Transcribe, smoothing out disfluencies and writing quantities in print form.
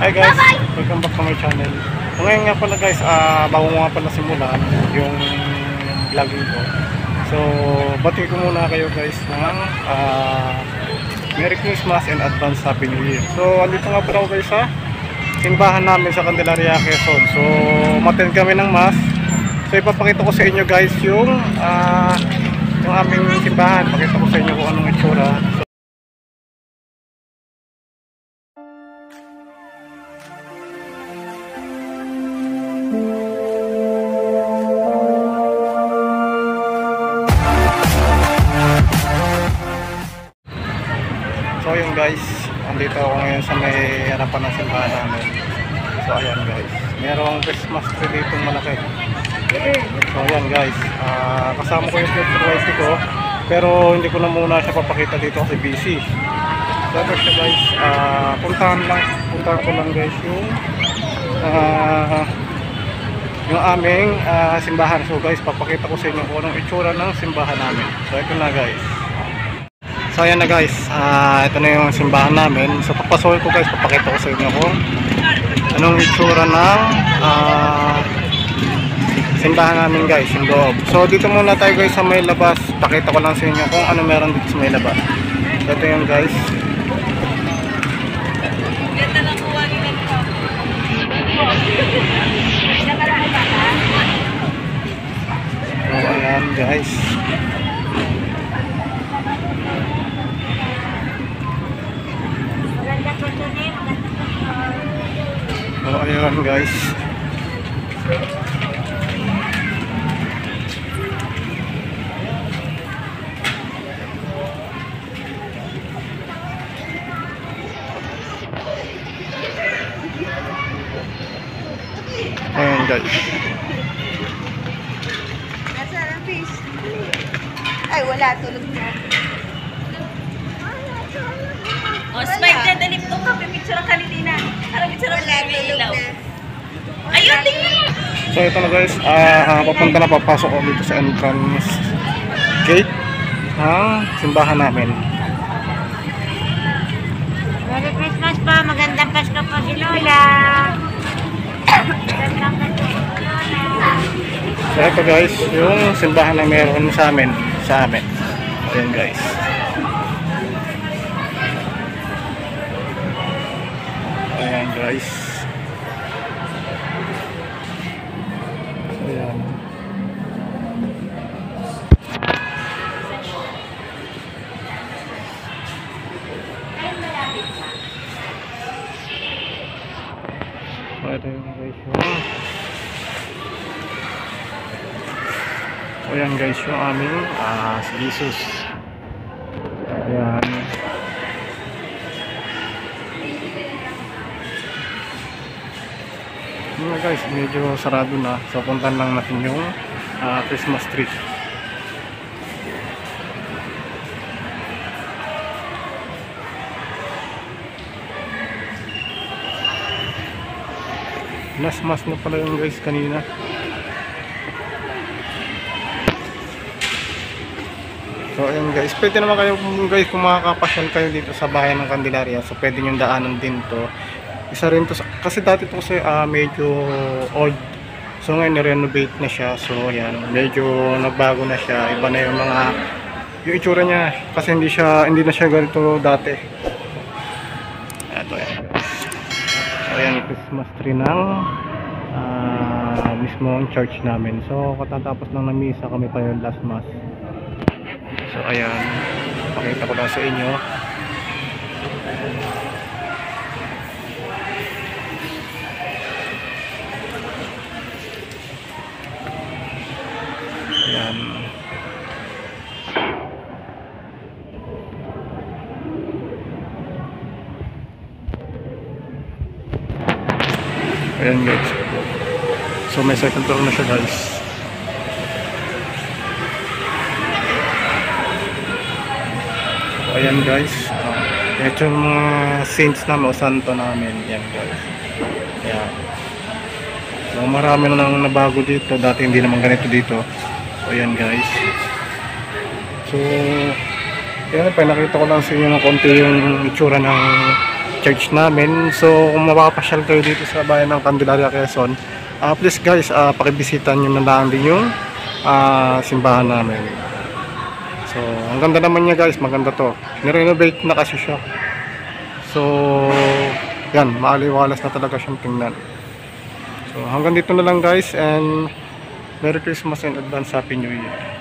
Hi guys, welcome back to my channel. So ngayon nga pala guys, bago nga pala simulan yung vlogging ko. So bati ko muna kayo guys ng Merry Christmas and Advance Happy New Year. So andito nga pala ako guys sa simbahan namin sa Candelaria, Quezon. So umattend kami ng mass. So ipapakita ko sa inyo guys yung aming simbahan. Pakita ko sa inyo kung anong itsura. So yun guys, andito ako ngayon sa may harapan ng simbahan namin. So ayan guys, merong Christmas tree dito malaki. So ayan guys, kasama ko yung supervisor ko, pero hindi ko na muna siya papakita dito kasi busy. So ito siya guys, puntahan ko lang guys yung aming simbahan. So guys, papakita ko sa inyo kung anong itsura ng simbahan namin. So ito na guys. So ayan na guys, ito na yung simbahan namin. So papasukin ko guys, papakita ko sa inyo kung anong itsura ng simbahan namin guys, yung loob. So dito muna tayo guys sa may labas. Pakita ko lang sa inyo kung ano meron dito sa may labas. So ito yung guys. So ayan guys. So ayan guys. Ayan guys. Nasaan ang fish? Ay, wala. Tulog na. Oh, Spike, dadalip to ka. Pipicture ang kanina. Parang picture ang ilaw. Ayun, tingnan mo. So ito na guys, papunta na, papasok ako dito sa entrance gate ng simbahan namin. Merry Christmas pa. Magandang Pasko po si Lola. Magandang Pasko po si Lola. So ito guys, yung simbahan na meron sa amin. Ayan guys. Ayan guys. Ayan. Ito yung guys yung ayan guys yung aming si Jesus. Ayan. Yun guys, medyo sarado na. So puntan lang natin yung Christmas tree. Last mass na pala yung guys kanina. So ayun guys, pwede naman kayo guys kung makakapasyal kayo dito sa bahay ng Candelaria. So pwede nyo daanan din to. Isa rin to kasi dati to kasi medyo old. So ngayon na-renovate na siya. So ayan, medyo nagbago na siya. Iba na yung itsura niya kasi hindi na siya ganito dati. Ito yan. So ayan, Christmas tree ng mismong church namin. So katatapos ng misa kami pa yung last mass. So ayan, pakita ko lang sa inyo. Ayan. Ayan guys. So may second floor na siya guys. So ayan guys. Ito yung mga saints namin o santo namin. Ayan guys. Ayan. So marami na nang nabago dito. Dati hindi naman ganito dito. So ayan guys. So, yan, pinakita ko lang sa inyo ng konti yung itsura ng church namin. So kung mapapasyal kayo dito sa bayan ng Candelaria, Quezon, please guys, pakibisita nyo na lang din yung simbahan namin. So ang ganda naman niya guys, maganda to. Nirenovate na kasi siya. So yan, maaliwalas na talaga siyang tingnan. So hanggang dito na lang guys, and Merry Christmas and advance Happy New Year.